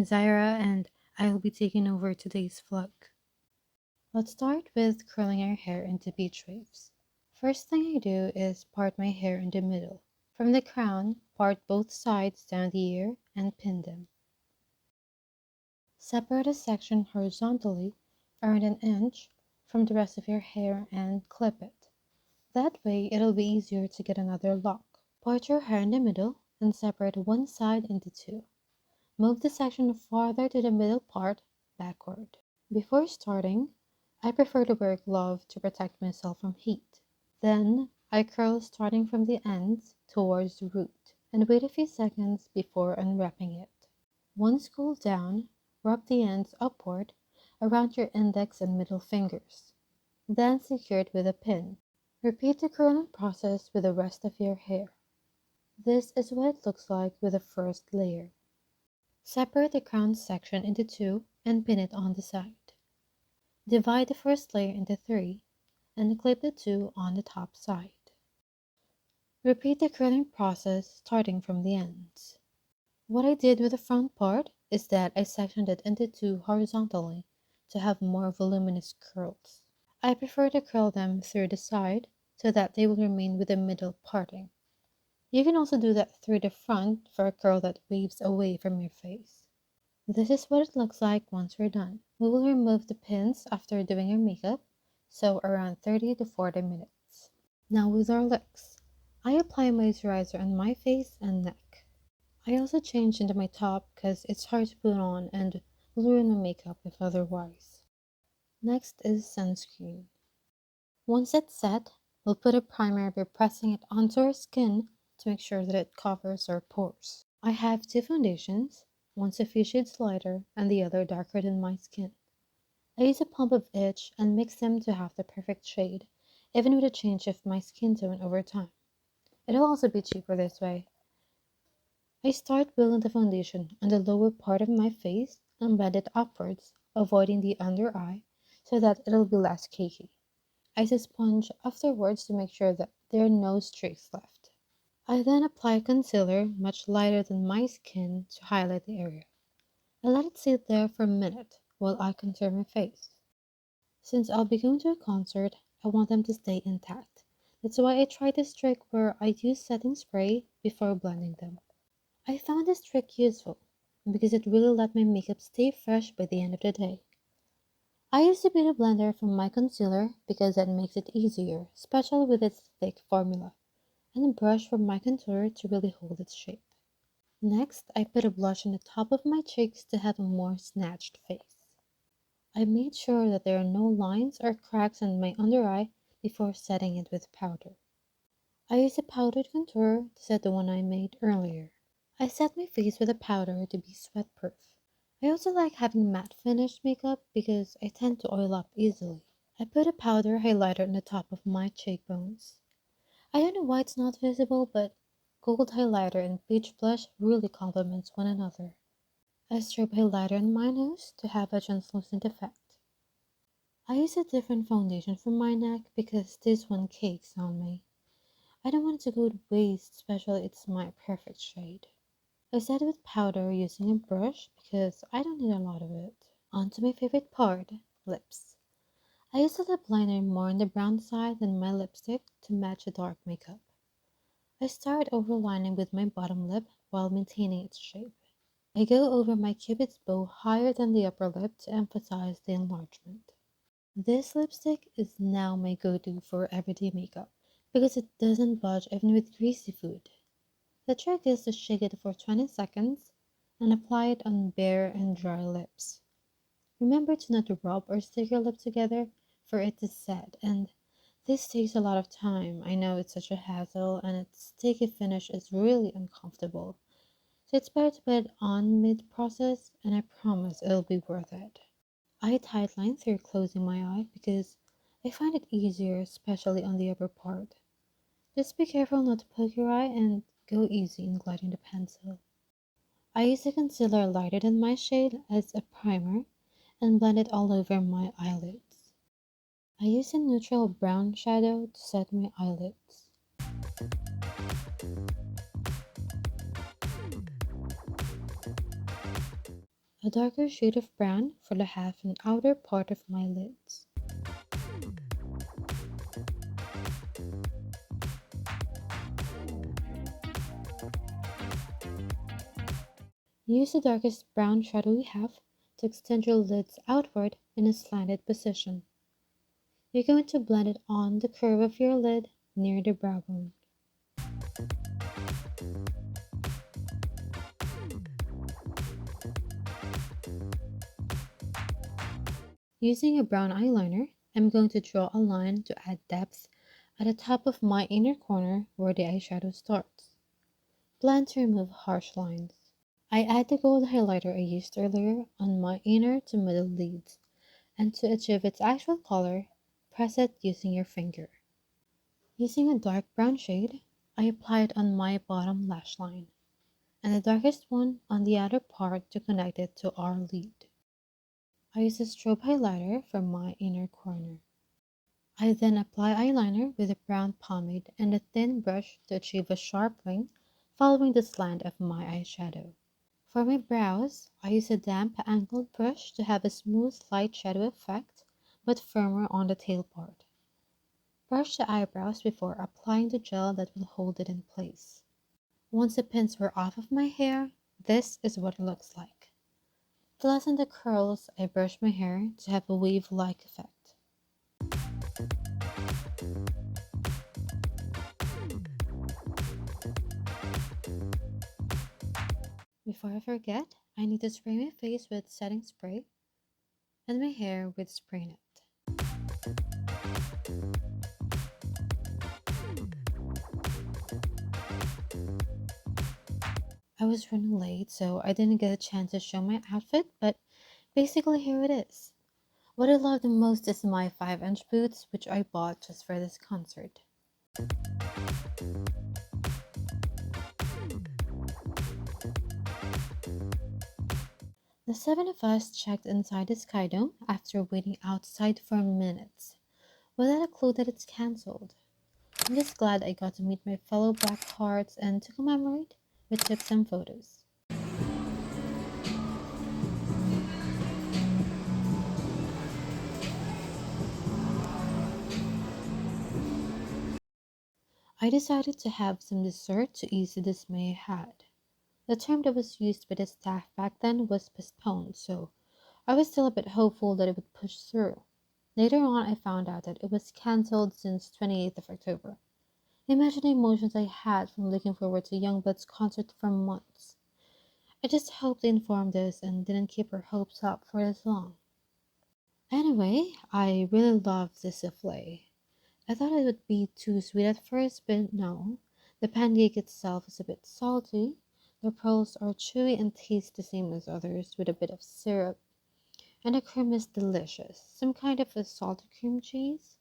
I'm Zaira and I'll be taking over today's vlog. Let's start with curling our hair into beach waves. First thing I do is part my hair in the middle. From the crown, part both sides down the ear and pin them. Separate a section horizontally around an inch from the rest of your hair and clip it. That way it'll be easier to get another lock. Part your hair in the middle and separate one side into two. Move the section farther to the middle part backward. Before starting, I prefer to wear gloves to protect myself from heat. Then, I curl starting from the ends towards the root and wait a few seconds before unwrapping it. Once cooled down, wrap the ends upward around your index and middle fingers. Then secure it with a pin. Repeat the curling process with the rest of your hair. This is what it looks like with the first layer. Separate the crown section into two and pin it on the side. Divide the first layer into three and clip the two on the top side. Repeat the curling process starting from the ends. What I did with the front part is that I sectioned it into two horizontally to have more voluminous curls. I prefer to curl them through the side so that they will remain with the middle parting. You can also do that through the front for a curl that waves away from your face. This is what it looks like once we're done. We will remove the pins after doing your makeup, so around 30 to 40 minutes. Now with our looks, I apply moisturizer on my face and neck. I also change into my top because it's hard to put on and will ruin my makeup if otherwise. Next is sunscreen. Once it's set, we'll put a primer by pressing it onto our skin to make sure that it covers our pores. I have two foundations, one's a few shades lighter and the other darker than my skin. I use a pump of each and mix them to have the perfect shade, even with a change of my skin tone over time. It'll also be cheaper this way. I start building the foundation on the lower part of my face and blend it upwards, avoiding the under eye so that it'll be less cakey. I use a sponge afterwards to make sure that there are no streaks left. I then apply concealer much lighter than my skin to highlight the area. I let it sit there for a minute while I contour my face. Since I'll be going to a concert, I want them to stay intact. That's why I tried this trick where I use setting spray before blending them. I found this trick useful because it really let my makeup stay fresh by the end of the day. I use the beauty blender from my concealer because that makes it easier, especially with its thick formula, and a brush for my contour to really hold its shape. Next, I put a blush on the top of my cheeks to have a more snatched face. I made sure that there are no lines or cracks on my under eye before setting it with powder. I used a powdered contour to set the one I made earlier. I set my face with a powder to be sweat proof. I also like having matte finished makeup because I tend to oil up easily. I put a powder highlighter on the top of my cheekbones. I don't know why it's not visible, but gold highlighter and peach blush really complements one another. I strip highlighter on my nose to have a translucent effect. I use a different foundation for my neck because this one cakes on me. I don't want it to go to waste, especially it's my perfect shade. I set it with powder using a brush because I don't need a lot of it. On to my favorite part, lips. I use a lip liner more on the brown side than my lipstick to match the dark makeup. I start overlining with my bottom lip while maintaining its shape. I go over my cupid's bow higher than the upper lip to emphasize the enlargement. This lipstick is now my go-to for everyday makeup because it doesn't budge even with greasy food. The trick is to shake it for 20 seconds and apply it on bare and dry lips. Remember to not rub or stick your lip together for it to set, and this takes a lot of time. I know it's such a hassle and its sticky finish is really uncomfortable. So it's better to put it on mid-process and I promise it'll be worth it. I tightline through closing my eye because I find it easier, especially on the upper part. Just be careful not to poke your eye and go easy in gliding the pencil. I use a concealer lighter than my shade as a primer and blend it all over my eyelids. I use a neutral brown shadow to set my eyelids. a darker shade of brown for the half and outer part of my lids. Use the darkest brown shadow you have to extend your lids outward in a slanted position. You're going to blend it on the curve of your lid near the brow bone. Using a brown eyeliner, I'm going to draw a line to add depth at the top of my inner corner where the eyeshadow starts. Blend to remove harsh lines. I add the gold highlighter I used earlier on my inner to middle lids, and to achieve its actual color, press it using your finger. Using a dark brown shade, I apply it on my bottom lash line, and the darkest one on the outer part to connect it to our lid. I use a strobe highlighter for my inner corner. I then apply eyeliner with a brown pomade and a thin brush to achieve a sharp wing following the slant of my eyeshadow. For my brows, I use a damp angled brush to have a smooth light shadow effect, but firmer on the tail part. Brush the eyebrows before applying the gel that will hold it in place. Once the pins were off of my hair, this is what it looks like. To lessen the curls, I brush my hair to have a wave-like effect. Before I forget, I need to spray my face with setting spray and my hair with spray net. I was running late, so I didn't get a chance to show my outfit, but basically here it is. What I love the most is my 5-inch boots, which I bought just for this concert. The seven of us checked inside the Sky Dome after waiting outside for minutes, without a clue that it's cancelled. I'm just glad I got to meet my fellow Black Hearts, and to commemorate, we took some photos. I decided to have some dessert to ease the dismay I had. The term that was used by the staff back then was postponed, so I was still a bit hopeful that it would push through. Later on, I found out that it was cancelled since 28th of October. Imagine the emotions I had from looking forward to Youngblud's concert for months. I just hope they informed us and didn't keep our hopes up for this long. Anyway, I really love this souffle. I thought it would be too sweet at first, but no. The pancake itself is a bit salty. The pearls are chewy and taste the same as others with a bit of syrup. And the cream is delicious. Some kind of a salted cream cheese.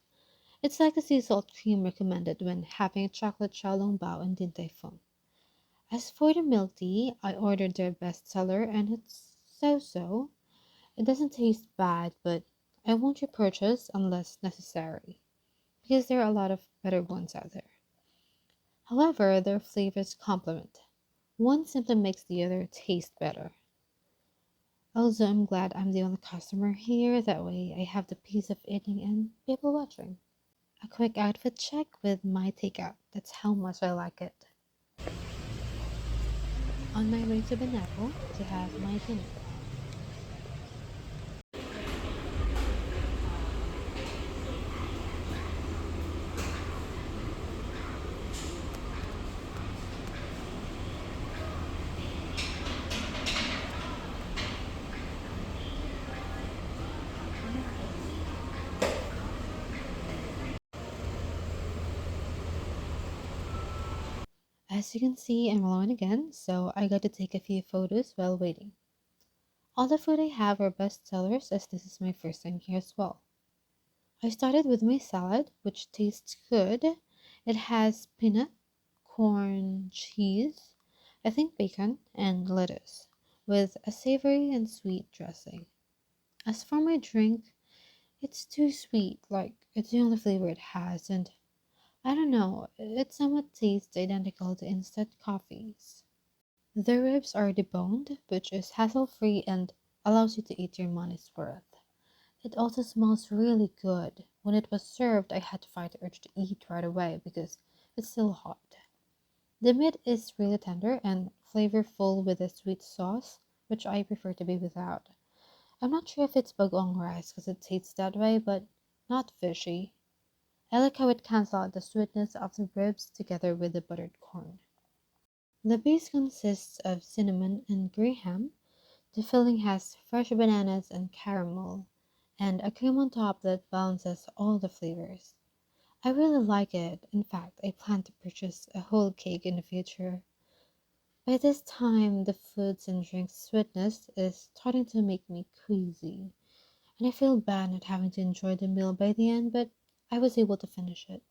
It's like the sea salt cream recommended when having a chocolate xiaolongbao in Din Tai Fung. As for the milk tea, I ordered their bestseller and it's so-so. It doesn't taste bad, but I won't repurchase unless necessary, because there are a lot of better ones out there. However, their flavors complement. One simply makes the other taste better. Also, I'm glad I'm the only customer here, that way I have the peace of eating and people watching. A quick outfit check with my takeout. That's how much I like it. On my way to Banapple to have my dinner. As you can see, I'm alone again, so I got to take a few photos while waiting. All the food I have are best sellers, as this is my first time here as well. I started with my salad, which tastes good. It has peanut, corn, cheese, I think bacon, and lettuce, with a savory and sweet dressing. As for my drink, it's too sweet, like it's the only flavor it has, and I don't know, it somewhat tastes identical to instant coffees. The ribs are deboned, which is hassle-free and allows you to eat your money's worth. It also smells really good. When it was served, I had to fight the urge to eat right away because it's still hot. The meat is really tender and flavorful with a sweet sauce, which I prefer to be without. I'm not sure if it's bagong rice because it tastes that way, but not fishy. I like how it cancels out the sweetness of the ribs together with the buttered corn. The base consists of cinnamon and graham. The filling has fresh bananas and caramel, and a cream on top that balances all the flavors. I really like it. In fact, I plan to purchase a whole cake in the future. By this time, the foods and drinks sweetness is starting to make me queasy, and I feel bad not having to enjoy the meal by the end, but I was able to finish it.